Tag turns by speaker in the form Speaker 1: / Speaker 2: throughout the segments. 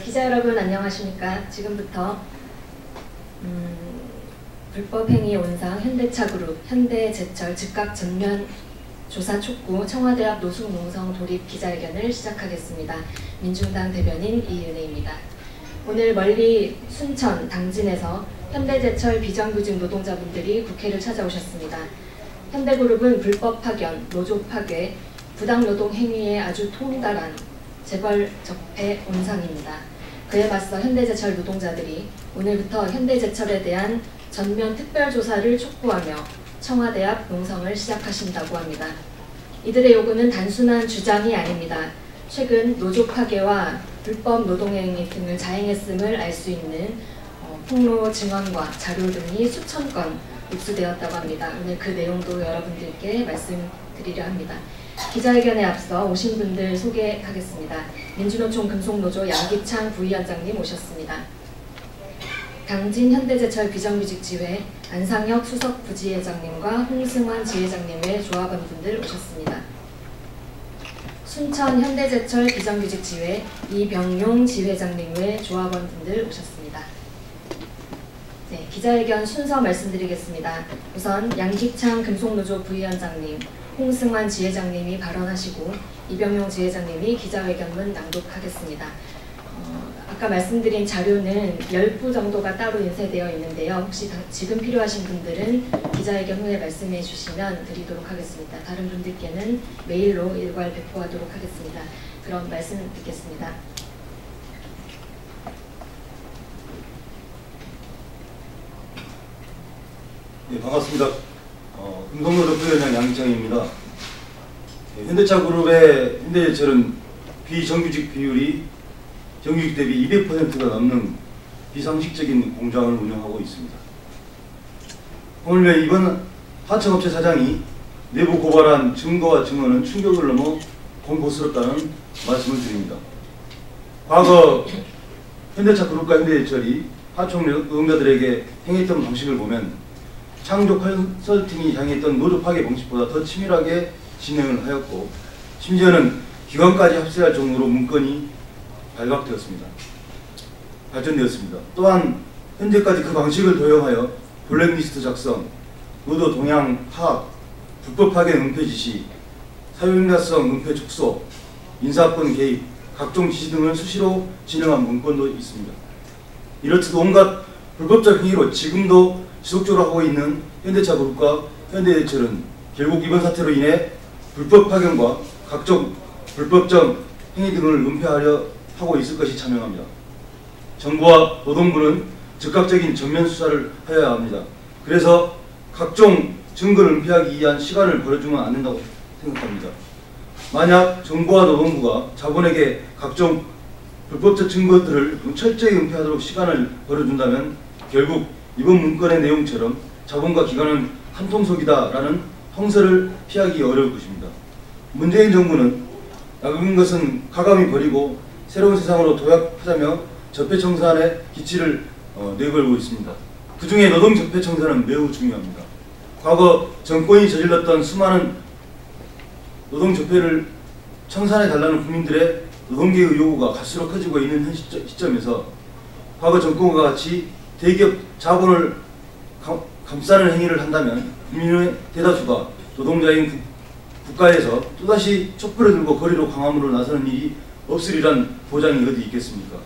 Speaker 1: 기자 여러분 안녕하십니까. 지금부터 불법행위 온상 현대차그룹, 현대제철 즉각 전면 조사 촉구 청와대 앞 노숙농성 돌입 기자회견을 시작하겠습니다. 민중당 대변인 이은혜입니다. 오늘 멀리 순천, 당진에서 현대제철 비정규직 노동자분들이 국회를 찾아오셨습니다. 현대그룹은 불법 파견, 노조 파괴, 부당노동 행위에 아주 통달한 재벌 적폐 온상입니다. 그에 맞서 현대제철 노동자들이 오늘부터 현대제철에 대한 전면 특별조사를 촉구하며 청와대 앞 농성을 시작하신다고 합니다. 이들의 요구는 단순한 주장이 아닙니다. 최근 노조 파괴와 불법 노동행위 등을 자행했음을 알 수 있는 폭로 증언과 자료 등이 수천 건 입수되었다고 합니다. 오늘 그 내용도 여러분들께 말씀드리려 합니다. 기자회견에 앞서 오신 분들 소개하겠습니다. 민주노총 금속노조 양기창 부위원장님 오셨습니다. 당진 현대제철 비정규직 지회 안상혁 수석 부지회장님과 홍승환 지회장님의 조합원분들 오셨습니다. 순천 현대제철 비정규직 지회 이병용 지회장님의 조합원분들 오셨습니다. 네, 기자회견 순서 말씀드리겠습니다. 우선 양기창 금속노조 부위원장님, 홍승환 지회장님이 발언하시고 이병용 지회장님이 기자회견문 낭독하겠습니다. 아까 말씀드린 자료는 10부 정도가 따로 인쇄되어 있는데요. 혹시 지금 필요하신 분들은 기자회견 후에 말씀해 주시면 드리도록 하겠습니다. 다른 분들께는 메일로 일괄 배포하도록 하겠습니다. 그럼 말씀 듣겠습니다.
Speaker 2: 네, 반갑습니다. 금속노조 부위원장 양기창입니다. 현대차그룹의 현대제철은 비정규직 비율이 정규직 대비 200%가 넘는 비상식적인 공장을 운영하고 있습니다. 오늘 이번 하청업체 사장이 내부 고발한 증거와 증언은 충격을 넘어 공포스럽다는 말씀을 드립니다. 과거 현대차그룹과 현대제철이 하청 노동자들에게 행했던 방식을 보면 창조 컨설팅이 향했던 노조 파괴 방식보다 더 치밀하게 진행을 하였고 심지어는 기관까지 합세할 정도로 문건이 발전되었습니다. 또한 현재까지 그 방식을 도용하여 블랙리스트 작성, 노조 동향 파악, 불법 파견 은폐 지시, 사유인가성 은폐 촉소, 인사권 개입, 각종 지시 등을 수시로 진행한 문건도 있습니다. 이렇듯 온갖 불법적 행위로 지금도 지속적으로 하고 있는 현대차그룹과 현대제철은 결국 이번 사태로 인해 불법 파견과 각종 불법적 행위 등을 은폐하려 하고 있을 것이 자명합니다. 정부와 노동부는 즉각적인 전면 수사를 하여야 합니다. 그래서 각종 증거를 은폐하기 위한 시간을 벌어주면 안 된다고 생각합니다. 만약 정부와 노동부가 자본에게 각종 불법적 증거들을 철저히 은폐하도록 시간을 벌어준다면 결국 이번 문건의 내용처럼 자본과 기관은 한통속이다라는 형사를 피하기 어려울 것입니다. 문재인 정부는 낡은 것은 가감히 버리고 새로운 세상으로 도약하자며 적폐청산의 기치를 내걸고 있습니다. 그 중에 노동적폐청산은 매우 중요합니다. 과거 정권이 저질렀던 수많은 노동적폐를 청산해달라는 국민들의 노동계의 요구가 갈수록 커지고 있는 현 시점에서 과거 정권과 같이 대기업 자본을 감싸는 행위를 한다면 국민의 대다수가 노동자인 국가에서 또다시 촛불을 들고 거리로 광화문으로 나서는 일이 없으리란 보장이 어디 있겠습니까?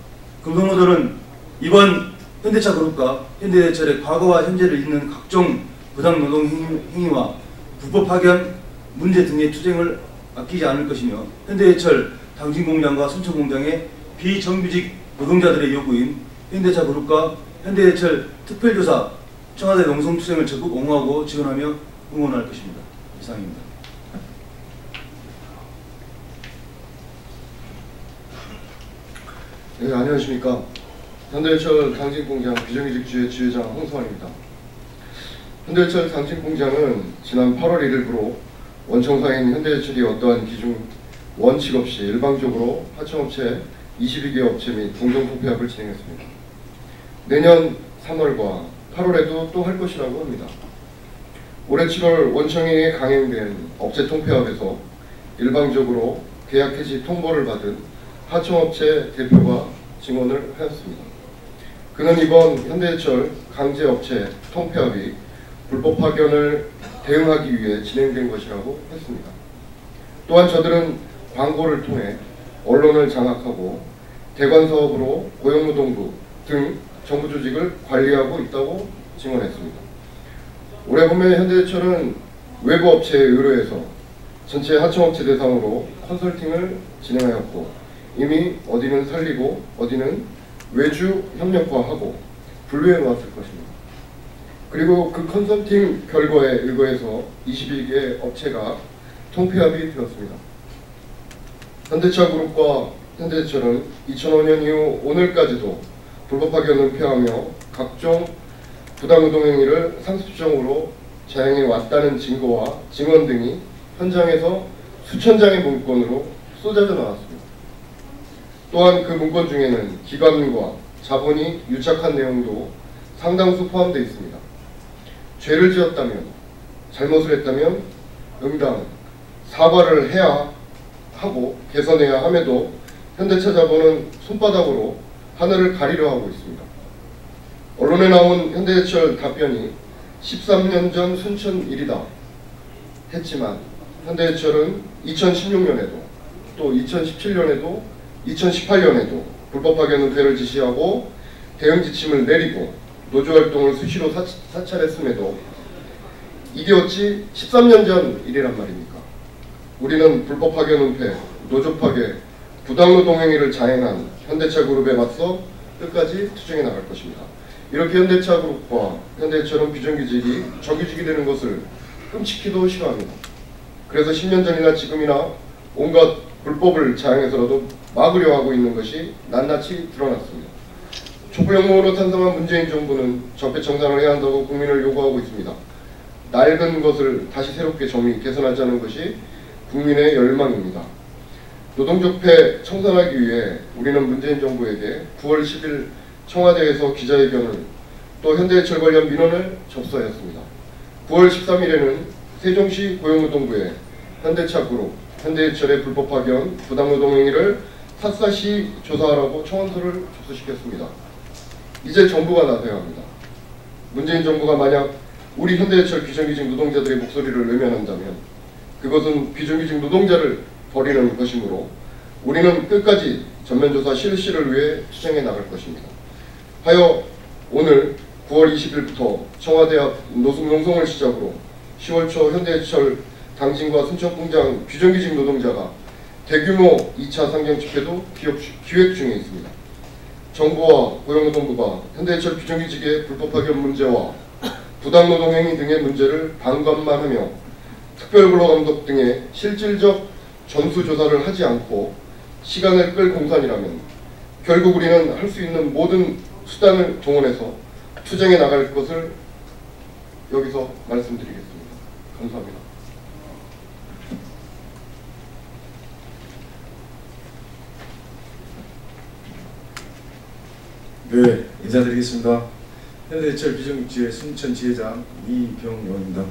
Speaker 2: 금속노조는 이번 현대차그룹과 현대제철의 과거와 현재를 잇는 각종 부당노동 행위와 불법 파견 문제 등의 투쟁을 아끼지 않을 것이며 현대제철 당진공장과 순천공장의 비정규직 노동자들의 요구인 현대차그룹과 현대제철 특별조사 청와대 농성투쟁을 적극 옹호하고 지원하며 응원할 것입니다. 이상입니다.
Speaker 3: 네, 안녕하십니까. 현대제철 당진공장 비정규직 지회 지회장 홍승환입니다. 현대제철 당진공장은 지난 8월 1일부로 원청사인 현대제철이 어떠한 기준 원칙 없이 일방적으로 하청업체 22개 업체 및 공정통폐합을 진행했습니다. 내년 3월과 8월에도 또 할 것이라고 합니다. 올해 7월 원청에 강행된 업체 통폐합에서 일방적으로 계약 해지 통보를 받은 하청업체 대표가 증언을 하였습니다. 그는 이번 현대해철 강제업체 통폐합이 불법 파견을 대응하기 위해 진행된 것이라고 했습니다. 또한 저들은 광고를 통해 언론을 장악하고 대관 사업으로 고용노동부 등 정부 조직을 관리하고 있다고 증언했습니다. 올해 봄에 현대해철은 외부 업체에 의뢰해서 전체 하청업체 대상으로 컨설팅을 진행하였고, 이미 어디는 살리고 어디는 외주 협력화하고 분류해 놓았을 것입니다. 그리고 그 컨설팅 결과에 의거해서 22개 업체가 통폐합이 되었습니다. 현대차그룹과 현대해철은 2005년 이후 오늘까지도 불법 파견 은폐하며 각종 부당노동 행위를 상습적으로 자행해 왔다는 증거와 증언 등이 현장에서 수천 장의 문건으로 쏟아져 나왔습니다. 또한 그 문건 중에는 기관과 자본이 유착한 내용도 상당수 포함되어 있습니다. 죄를 지었다면, 잘못을 했다면 응당, 사과를 해야 하고 개선해야 함에도 현대차 자본은 손바닥으로 하늘을 가리려 하고 있습니다. 언론에 나온 현대해철 답변이 13년 전 순천 일이다 했지만, 현대해철은 2016년에도 또 2017년에도 2018년에도 불법 파견 은폐를 지시하고 대응 지침을 내리고 노조활동을 수시로 사찰했음에도 이게 어찌 13년 전 일이란 말입니까? 우리는 불법 파견 은폐, 노조 파괴, 부당노동 행위를 자행한 현대차그룹에 맞서 끝까지 투쟁해 나갈 것입니다. 이렇게 현대차그룹과 현대해철은 비정규직이 정규직이 되는 것을 끔찍히도 싫어합니다. 그래서 10년 전이나 지금이나 온갖 불법을 자행해서라도 막으려 하고 있는 것이 낱낱이 드러났습니다. 촛불혁명으로 탄생한 문재인 정부는 적폐 청산을 해야 한다고 국민을 요구하고 있습니다. 낡은 것을 다시 새롭게 정리, 개선하자는 것이 국민의 열망입니다. 노동적폐 청산하기 위해 우리는 문재인 정부에게 9월 10일 청와대에서 기자회견을, 또 현대해철 관련 민원을 접수하였습니다. 9월 13일에는 세종시 고용노동부에 현대차그룹, 현대해철의 불법 파견, 부당노동 행위를 샅샅이 조사하라고 청원서를 접수시켰습니다. 이제 정부가 나서야 합니다. 문재인 정부가 만약 우리 현대해철 비정규직 노동자들의 목소리를 외면한다면 그것은 비정규직 노동자를 버리는 것이므로 우리는 끝까지 전면조사 실시를 위해 투쟁해 나갈 것입니다. 하여 오늘 9월 20일부터 청와대 앞 노숙농성을 시작으로 10월 초 현대해철 당진과 순천공장 비정규직 노동자가 대규모 2차 상경 집회도 기획 중에 있습니다. 정부와 고용노동부가 현대해철 비정규직의 불법 파견 문제와 부당노동 행위 등의 문제를 반감만 하며 특별근로감독 등의 실질적 전수조사를 하지 않고 시간을 끌 공산이라면 결국 우리는 할 수 있는 모든 수단을 동원해서 투쟁해 나갈 것을 여기서 말씀드리겠습니다. 감사합니다.
Speaker 4: 네, 인사드리겠습니다. 현대해철 비정규직의 순천 지회장 이병용입니다.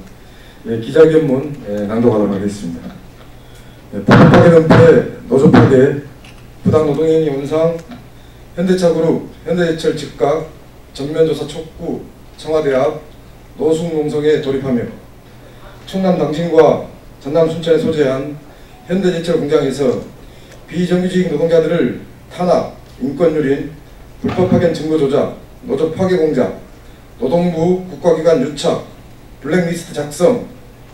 Speaker 4: 네, 기자견문 낭독하도록 하겠습니다. 네, 불법 파견 은폐, 노조 파괴, 부당노동행위 원상, 현대차그룹, 현대해철 즉각 전면조사 촉구, 청와대 앞 노숙농성에 돌입하며 충남 당진과 전남 순천에 소재한 현대해철 공장에서 비정규직 노동자들을 탄압, 인권유린, 불법 파견 증거 조작, 노조 파괴 공작, 노동부 국가기관 유착, 블랙리스트 작성,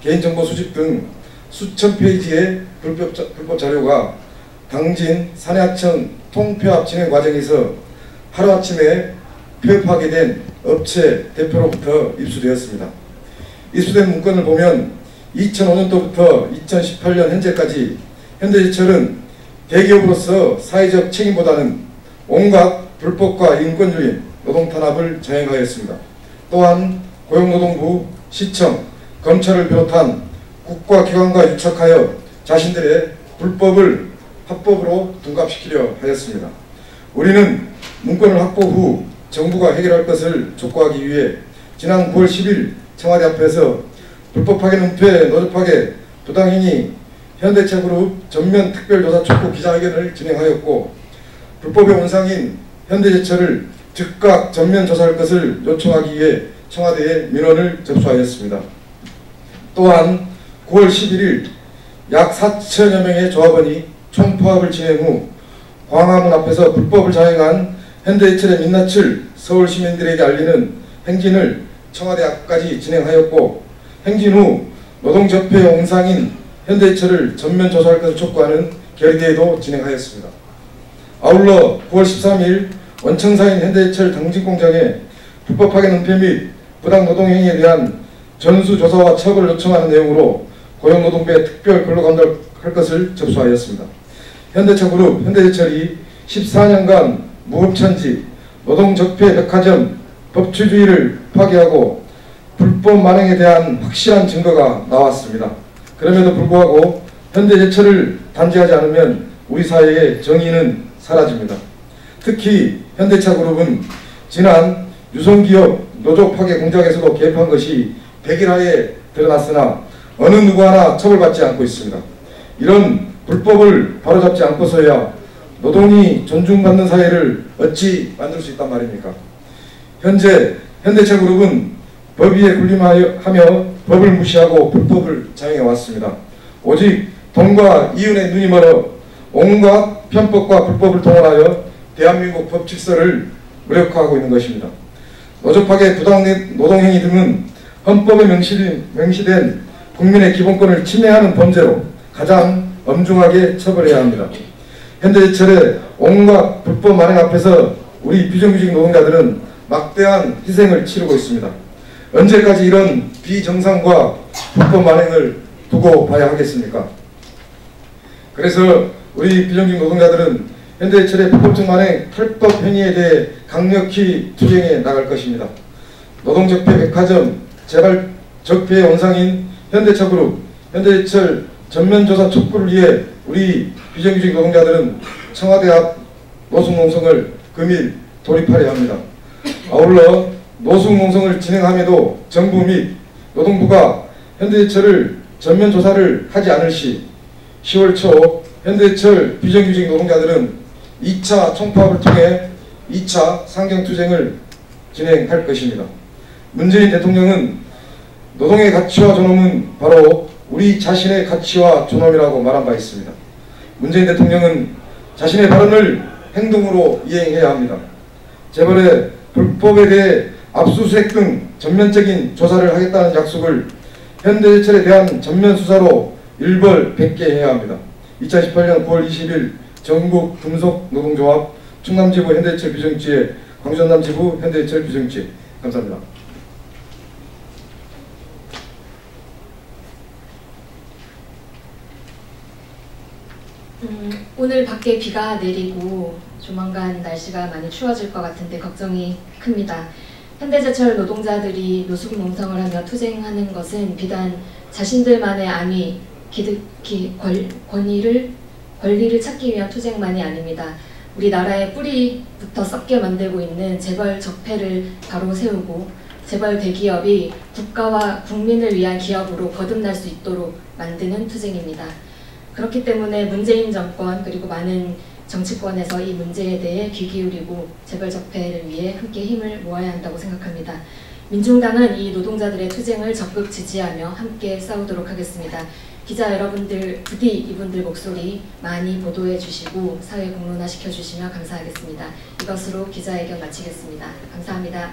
Speaker 4: 개인정보 수집 등 수천 페이지의 불법 자료가 당진 산해하천 통폐합 진행 과정에서 하루아침에 폐업하게 된 업체 대표로부터 입수되었습니다. 입수된 문건을 보면 2005년도부터 2018년 현재까지 현대해철은 대기업으로서 사회적 책임보다는 온갖 불법과 인권유린, 노동탄압을 자행하였습니다. 또한 고용노동부, 시청, 검찰을 비롯한 국가기관과 유착하여 자신들의 불법을 합법으로 둔갑시키려 하였습니다. 우리는 문건을 확보 후 정부가 해결할 것을 촉구하기 위해 지난 9월 10일 청와대 앞에서 불법 파견 은폐, 노조 파괴, 부당행위, 현대차그룹 전면 특별조사 촉구 기자회견을 진행하였고, 불법의 원상인 현대제철을 즉각 전면 조사할 것을 요청하기 위해 청와대에 민원을 접수하였습니다. 또한 9월 11일 약 4천여 명의 조합원이 총파업을 진행 후 광화문 앞에서 불법을 자행한 현대제철의 민낯을 서울 시민들에게 알리는 행진을 청와대 앞까지 진행하였고, 행진 후 노동협회 옹상인 현대제철을 전면 조사할 것을 촉구하는 결의대회도 진행하였습니다. 아울러 9월 13일 원청사인 현대제철 당직공장에 불법 파견 은폐 및 부당 노동행위에 대한 전수조사와 처벌을 요청하는 내용으로 고용노동부에 특별 근로감독할 것을 접수하였습니다. 현대차그룹, 현대제철이 14년간 무법천지, 노동적폐 백화점, 법치주의를 파괴하고 불법 만행에 대한 확실한 증거가 나왔습니다. 그럼에도 불구하고 현대제철을 단죄하지 않으면 우리 사회의 정의는 사라집니다. 특히 현대차그룹은 지난 유성기업 노조 파괴 공작에서도 개입한 것이 백일하에 드러났으나 어느 누구 하나 처벌받지 않고 있습니다. 이런 불법을 바로잡지 않고서야 노동이 존중받는 사회를 어찌 만들 수 있단 말입니까? 현재 현대차그룹은 법 위에 군림하며 법을 무시하고 불법을 자행해왔습니다. 오직 돈과 이윤에 눈이 멀어 온갖 편법과 불법을 동원하여 대한민국 법 질서를 무력화하고 있는 것입니다. 노조파괴 부당 노동행위 등은 헌법에 명시된 국민의 기본권을 침해하는 범죄로 가장 엄중하게 처벌해야 합니다. 현대제철의 온갖 불법 만행 앞에서 우리 비정규직 노동자들은 막대한 희생을 치르고 있습니다. 언제까지 이런 비정상과 불법 만행을 두고 봐야 하겠습니까? 그래서 우리 비정규직 노동자들은 현대제철의 불법적 만행, 탈법 행위에 대해 강력히 투쟁해 나갈 것입니다. 노동적폐 백화점, 재발 적폐의 원상인 현대차그룹, 현대제철 전면조사 촉구를 위해 우리 비정규직 노동자들은 청와대 앞 노숙농성을 금일 돌입하려 합니다. 아울러 노숙농성을 진행함에도 정부 및 노동부가 현대제철을 전면조사를 하지 않을 시 10월 초 현대제철 비정규직 노동자들은 2차 총파업을 통해 2차 상경투쟁을 진행할 것입니다. 문재인 대통령은 노동의 가치와 존엄은 바로 우리 자신의 가치와 존엄이라고 말한 바 있습니다. 문재인 대통령은 자신의 발언을 행동으로 이행해야 합니다. 재벌의 불법에 대해 압수수색 등 전면적인 조사를 하겠다는 약속을 현대제철에 대한 전면 수사로 일벌백계해야 합니다. 2018년 9월 20일 전국 금속노동조합 충남지부 현대제철 비정직지회, 광주 전남지부 현대제철 비정직지회. 감사합니다.
Speaker 1: 오늘 밖에 비가 내리고 조만간 날씨가 많이 추워질 것 같은데 걱정이 큽니다. 현대제철 노동자들이 노숙농성을 하며 투쟁하는 것은 비단 자신들만의 안위, 권리를 찾기 위한 투쟁만이 아닙니다. 우리나라의 뿌리부터 썩게 만들고 있는 재벌 적폐를 바로 세우고 재벌 대기업이 국가와 국민을 위한 기업으로 거듭날 수 있도록 만드는 투쟁입니다. 그렇기 때문에 문재인 정권 그리고 많은 정치권에서 이 문제에 대해 귀 기울이고 재벌 적폐를 위해 함께 힘을 모아야 한다고 생각합니다. 민중당은 이 노동자들의 투쟁을 적극 지지하며 함께 싸우도록 하겠습니다. 기자 여러분들 부디 이분들 목소리 많이 보도해 주시고 사회 공론화 시켜주시면 감사하겠습니다. 이것으로 기자회견 마치겠습니다. 감사합니다.